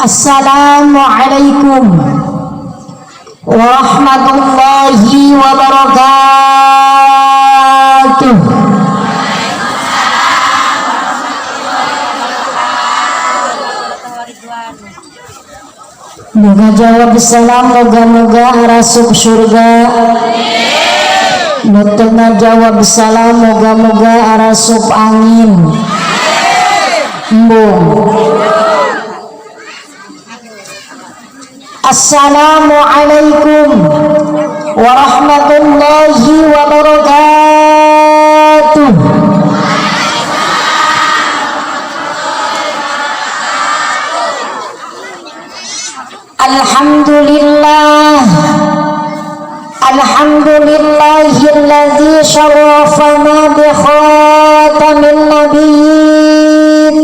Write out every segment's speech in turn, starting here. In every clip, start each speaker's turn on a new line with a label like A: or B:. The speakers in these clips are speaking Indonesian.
A: Assalamualaikum warahmatullahi wabarakatuh. Moga jawab salam, moga-moga arasup surga. Nutuna jawab salam, moga-moga arasup angin. Embung. Assalamualaikum warahmatullahi wabarakatuh. Alhamdulillah, alhamdulillahilladzi syarafana bi khatamin nabiyyin.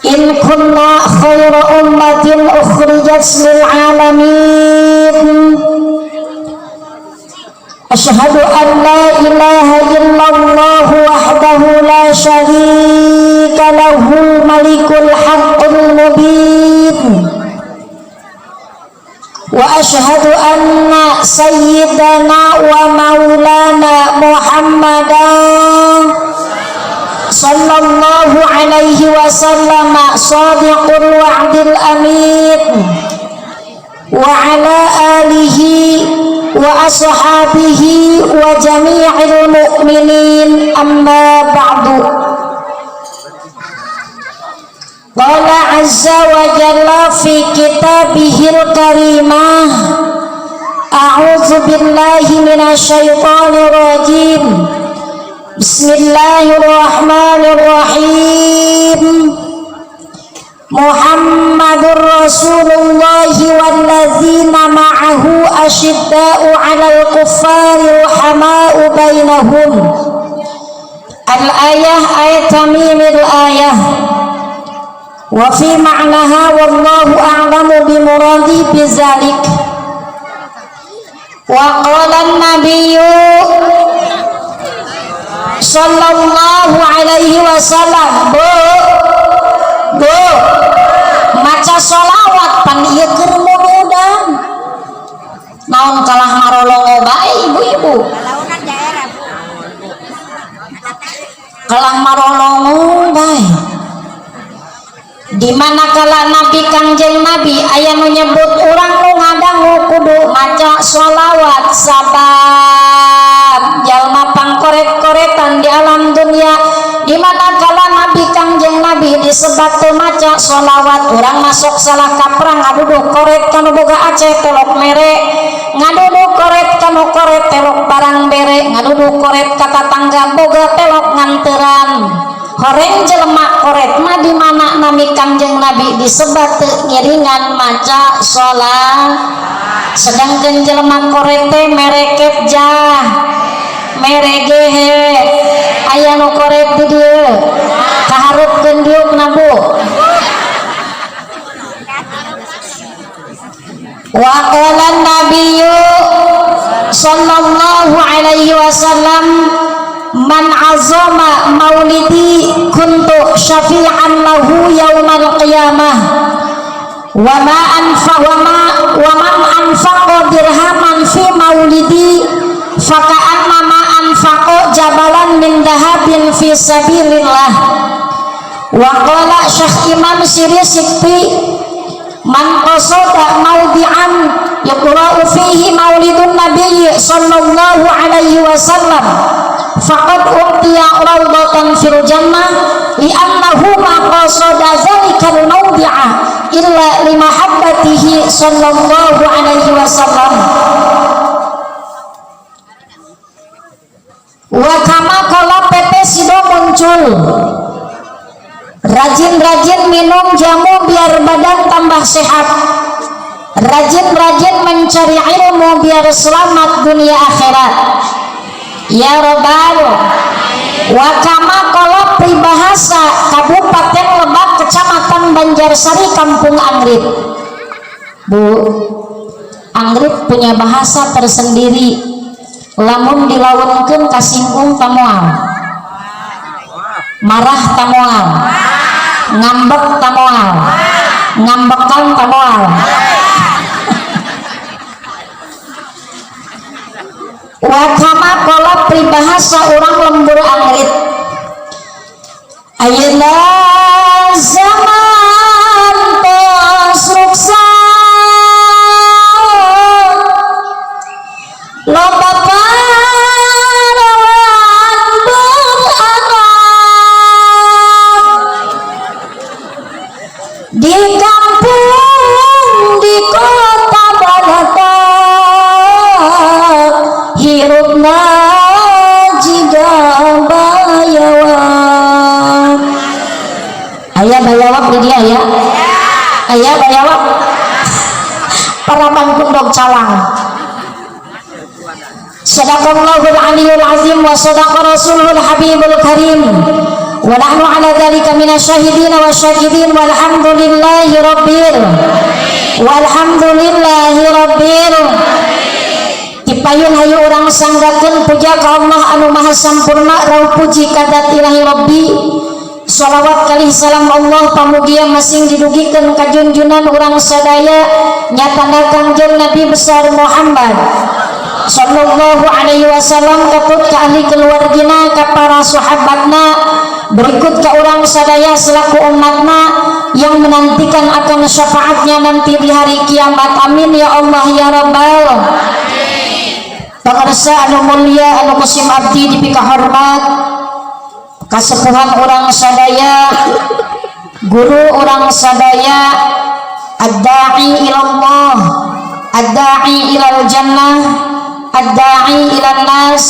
A: In kunna khayra ummatin ukhrijat lil alamin. Asyhadu an la ilaha illallah wahdahu la syarika lahul malikul haqqul mubin. Wa asyhadu anna sayyidana wa maulana Muhammadan sallallahu alaihi wasallam sadiqul wa'dil amin wa ala alihi wa ashabihi wa jami'il mu'minin, amma ba'du. Qala azza wa jalla fi kitabihil karimah, a'udzu billahi minasyaitonir rajim. Bismillahirrahmanirrahim. Muhammadur Rasulullahi walladzina ma'ahu asyidda'u 'alal kuffari rahama'u bainahum. Al-ayah ayat tamimil ayah. Wa fi ma'naha wallahu a'lamu bimuradi bizalik. Wa qala an-nabiyyu sallallahu alaihi wasallam, bu maca sholawat pan ieu keur mudah. Naon kalah marolongo bae ibu-ibu, kalah marolongo bae. Di mana kala Nabi Kangjeng Nabi aya nu nyebut urang nu ngadangu kudu maca sholawat sabab jalma pangkoret-koretan di alam dunia. Di mana kala Nabi Kangjeng Nabi disebat teu maca sholawat, urang masuk salah kaprang ngaduduh koret kanu boga aceh telok mere, ngaduduh koret kanu koret telok barang bere, ngaduduh koret ka tatangga boga telok nganteran. Horeng jelema koret mah di mana Nabi Kangjeng Nabi disebat teu ngiringan maca sholat. Sedangkan jelema koret teh merekep jah, meregehe aya nu koret di dieu kaharupkeun diuk na bu. Wa qala nabiyyu sallallahu alaihi wasallam, man azama maulidi kuntu syafi'an lahu yaumal qiyamah wa man anfaqa dirhaman fi maulidi faka'anna ma anfaqa jabalan min dahabin fi sabilillah. Wa qala Syekh Imam Syirisikti, man qasada maudi'an yuqra'u fihi maulidun nabiyyi sallallahu alaihi wasallam faqad utiya rawdatan fil jannah li'annahu ma qasada zalikal mawdi'a illa limahabbatihi sallallahu alaihi wasallam. Wa kama qala pepe sido muncul, rajin-rajin minum jamu biar badan tambah sehat, rajin-rajin mencari ilmu biar selamat dunia akhirat. Ya Rabbal. Wa kama qala pribahasa Kabupaten Lebak Kecamatan Banjarsari Kampung Angrip. Bu, Angrip punya bahasa tersendiri. Lamun dilawenkeun kasinggung tamoal, marah tamoal, ngambek tamoal, ngambekan tamoal wakama kolot pribahasa orang lembur angrit ayeuna zaman tos ruksa loba parawan beranak di kampung di kota balata hirupna jiga bayawan ayah bayawak di dia ya ayah bayawak para pundok calang. Sadaqallahul aliyul azim wa sadaqa rasulul habibul karim wa nahnu ala dhalika minasyahidin wa syahidin walhamdulillahi rabbil dipayun hayu urang sanggakeun puja ka Allah anu maha sampurna rauh puji kadat ilahi rabbi shalawat kalih salam Allah pamugia masing didugikeun ka junjunan urang sadaya nyatana Kangjeng Nabi besar Muhammad sallallahu alaihi wasallam kaput ka ahli keluargina ka para sahabatna berikut ka urang sadaya selaku umatna yang menantikan akan syafaatnya nanti di hari kiamat amin ya Allah ya Rabbal pangarsa anu mulia anu musim abdi dipika hormat kasepuhan urang sadaya guru urang sadaya ad-da'i ilallah ad-da'i ilal jannah ad-da'i ilan nas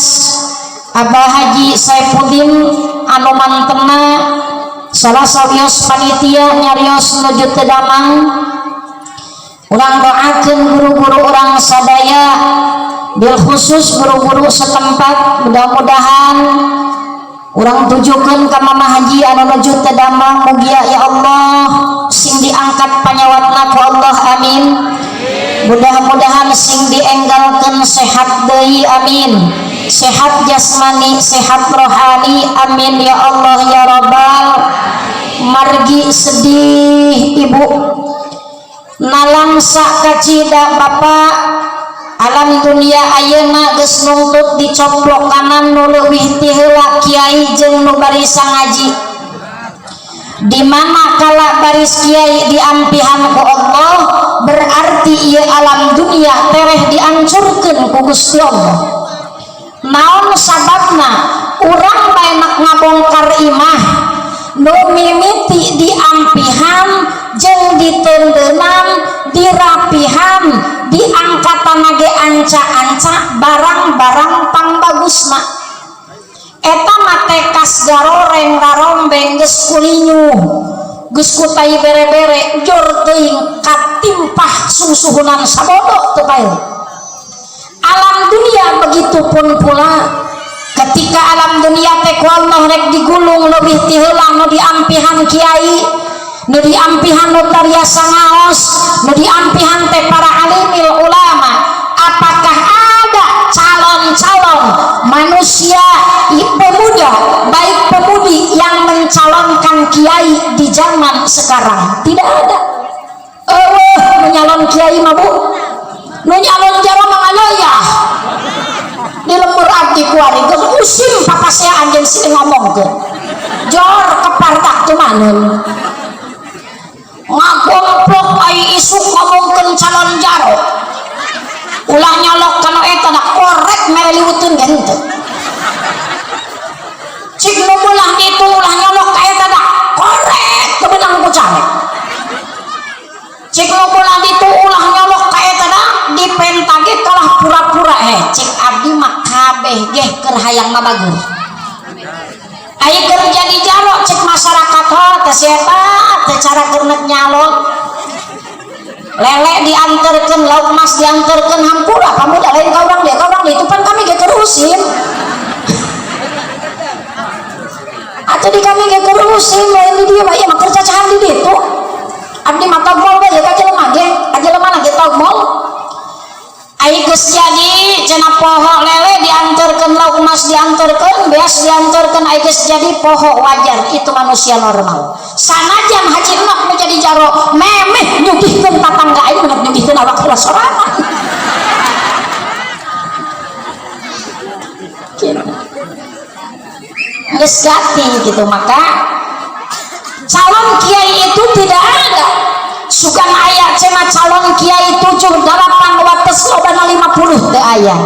A: Abah Haji Saifuddin anu mantena salah sawios panitia nyarios nuju teu damang urang doakeun guru-guru urang sadaya bil khusus guru-guru setempat mudah-mudahan urang tujukeun ka Mama Haji anu nuju teu damang mugia ya Allah sing diangkat panyawatna ku Allah amin. Mudah-mudahan sing dienggalkeun sehat deui amin sehat jasmani sehat rohani amin ya Allah ya Rabbal margi sedih ibu nalang sak kacida bapak alam dunia ayeuna geus nungtut dicoplok kanan nu leuwih ti heula kiai jeung nu barisa ngaji di mana kala baris kiai diampihan ku Allah berarti ieu alam dunia tereh dihancurkeun ku Gusti Allah. Naon sababna urang bae mak ngabongkar imah nu mimiti diampihan jeung diteundeunnan dirapihan diangkatana ge anca-anca barang-barang pangbagusna eta mah teh kas garoreng garombeng geus kulinyuh geus kutai bere-bere jor teuing katimpah susuhunan sabodo teu bae. Alam dunia begitupun pula ketika alam dunia teh ku Allah rek digulung leuwih ti heula nu diampihan kiai nu diampihan nu tariasa ngaos nu diampihan teh para alimil ulama apakah ada calon-calon manusia pemuda baik pemudi yang mencalonkan kiai di zaman sekarang? Tidak ada. Menyalon kiai mah bu nu nyalon jaro mangaloya di lembur abdi kuari geus usim papasean jeung sing ngomongkeun jor kepartak teu maneun ngagomplok ai isuk ngomongkeun calon jaro ulah nyalok kana eta da korek mere liweuteun ge henteu cik nu beulah ditu ulah nyalok ka eta da korek teu beunang ku camek cik nu beulah ditu ulah nyalok ka eta da dipentage kalah pura-pura cik abdi mah kabeh ge keur hayang mabagur aya keur jadi jaro cik masyarakat teh eta teh cara keur nyalok lele diantarkeun lauk mas diantarkeun hampura pamuda lain ka urang dia itu pan kami ge keur usim atuh di kami ge keur usim lain di dieu mah ieu mah keur cacahan di ditu abdi mah togmol bae ka jelema ge ajelema na ge togmol ai geus jadi cenah poho lele diantarkeun lauk mas diantarkeun beas diantarkeun ai geus jadi poho wajar itu manusia normal sanajan haji enak menjadi jaro memeh awak heula sorangan. Geus gati gitu. Maka calon kiai itu tidak ada. Sugan aya cenah calon kiai 7 8 wates lobana 50 teu aya.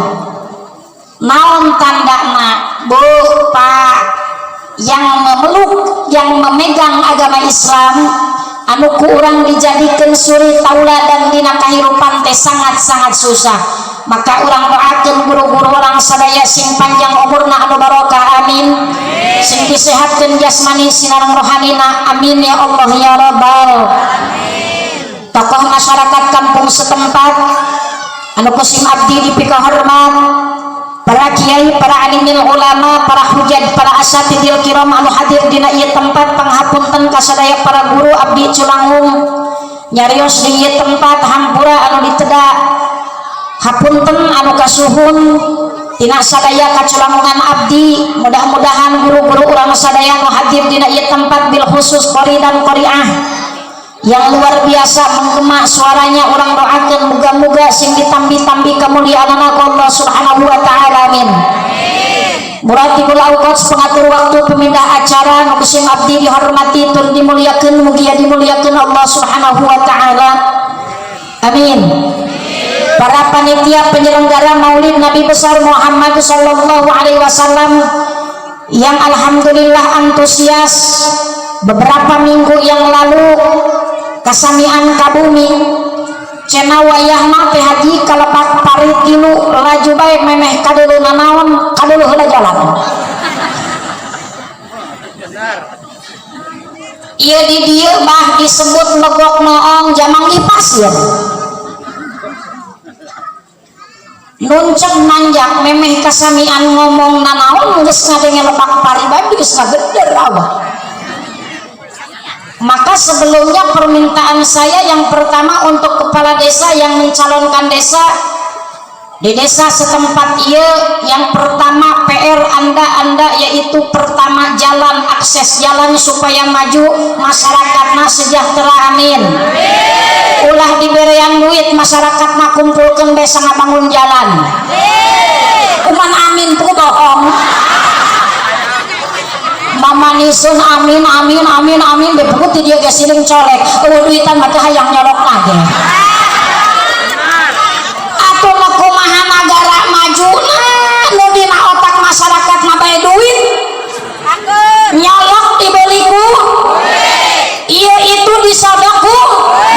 A: Naon tandana Bu Pak yang memeluk yang memegang agama Islam anu ku urang dijadikeun suri tauladan dina kahirupan teh sangat-sangat susah. Maka urang doakeun guru-guru urang sadaya sing panjang umurna anu barokah amin, sing disehatkeun jasmani sinareng rohanina amin ya Allah ya rabbal amin. Tokoh masyarakat kampung setempat anu kusim abdi dipika hormat, para kiai, para alimil ulama, para hujat, para asatidil kiram anu hadir dina ieu tempat, panghapunten ka sadaya para guru abdi culangung nyarios di ieu tempat hampura anu ditedak, hapunten anu kasuhun tina sadaya kaculangungan abdi. Mudah-mudahan guru-guru urang sadaya anu hadir dina ieu tempat bil khusus qori dan qoriah yang luar biasa menggema suaranya, urang doakeun muga-muga sing ditambi-tambi kemuliaanna Allah Subhanahu wa taala amin. Muratibul auqat pengatur waktu pemindah acara nu kusim abdi dihormati tur dimuliakeun, mugi dimuliakeun Allah Subhanahu wa taala amin. Para panitia penyelenggara Maulid Nabi besar Muhammad sallallahu alaihi wasallam yang alhamdulillah antusias beberapa minggu yang lalu kasamian kabumi cenah wayahna teh haji kalepat parit tilu laju bae memeh kadeuluna naon kadeulu heula jalan. Ieu di dieu bah disebut legok noong jamang di pasir. Nunceg nanjak memeh kasamian ngomong nanaon geus ngadenge lepak pari bae geus ngageder abah. Maka sebelumnya permintaan saya yang pertama untuk kepala desa yang mencalonkan desa di desa setempat ia, yang pertama PR anda yaitu pertama jalan, akses jalan supaya maju masyarakatna sejahtera amin. Ulah diberian duit masyarakatna kumpulkeun desa ngabangun jalan. Kuman amin tuh bohong. Mama nisun amin amin amin amin bebuti dia geus siling colek eueuh duitan mah hayang nyolok lagi. Atuh mah kumaha nagara majuna nu dina otak masyarakat mah bae duit nyolok dibeliku ieu itu disodoku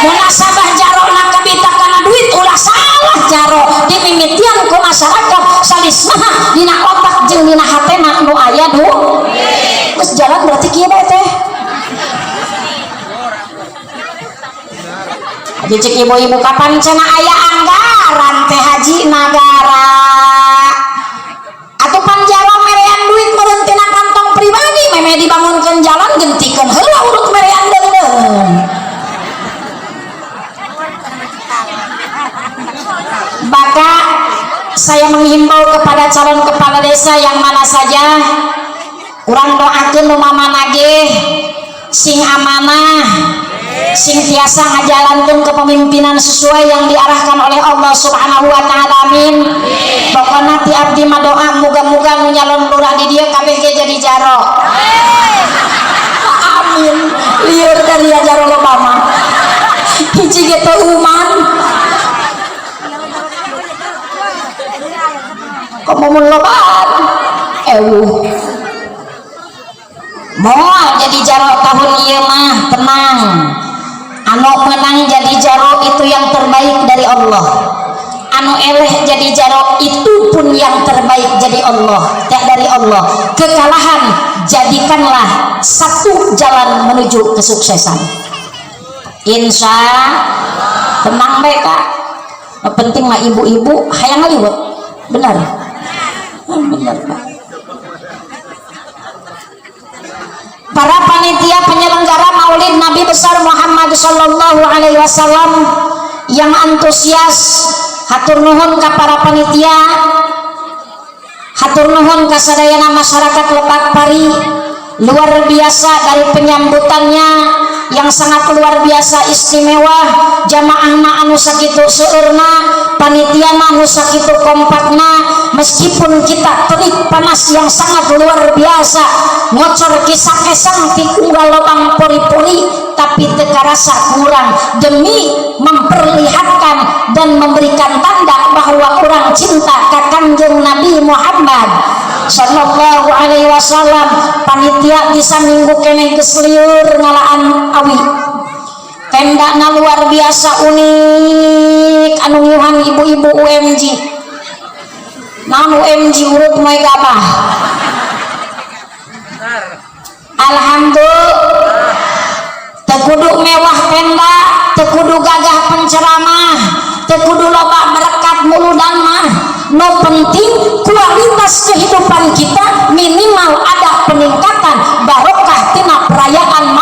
A: munasabah jarona kabita kana duit ulah salah jaro dimimitian ku masyarakat salisna dina otak jeung dina hatena nu aya duit. Terus jalan berarti kieu bae teh. Haji cek ibu-ibu kapan cenah aya anggaran teh haji nagara. Atuh pan jalan merean duit meureun tina kantong pribadi memeh dibangunkeun jalan gentikeun heula urut merean deuleuh. Maka saya menghimbau kepada calon kepala desa yang mana saja, urang doakeun nu mamanage sing amanah, sing tiasa ngajalankeun kepemimpinan sesuai yang diarahkan oleh Allah Subhanahu wa taala amin. Pokona ti abdi mah doa muga-muga nu nyalon lurah di dieu kabeh ge jadi jaro. Amin. Lieur dari jaro loba mah. Hiji ge teu uman. Komomun lobaan. Moal jadi jaro tahun ieu mah tenang. Anu menang jadi jaro itu yang terbaik dari Allah. Anu eleh jadi jaro itu pun yang terbaik jadi Allah, dari Allah. Kekalahan jadikanlah satu jalan menuju kesuksesan. Insya tenang mereka. Penting mah ibu-ibu hayang ngaliwat. Benar. Benar Pak. Para panitia penyelenggara Maulid Nabi besar Muhammad sallallahu alaihi wasallam yang antusias, hatur nuhun ka para panitia, hatur nuhun ka sadayana masyarakat Lepak Pari, luar biasa dari penyambutannya, yang sangat luar biasa istimewa, jamaahna anu sakitu seueurna, panitiana anu sakitu kompakna. Meskipun kita terik panas yang sangat luar biasa, ngocor kisah-kisah ti unggal lobang pori-pori, tapi teu karasa kurang demi memperlihatkan dan memberikan tanda bahwa orang cinta ka Kanjeng Nabi Muhammad sallallahu alaihi wasallam. Panitia bisa minggu keneh geus lieur ngalaan awi, tendana luar biasa unik anu nyuhan ibu-ibu UMG. Namun UMG urut moe gabah. Alhamdulillah, teu kudu mewah tenda, teu kudu gagah penceramah, teu kudu loba berkat muludan mah. No penting kualitas kehidupan kita minimal ada peningkatan barokah tina perayaan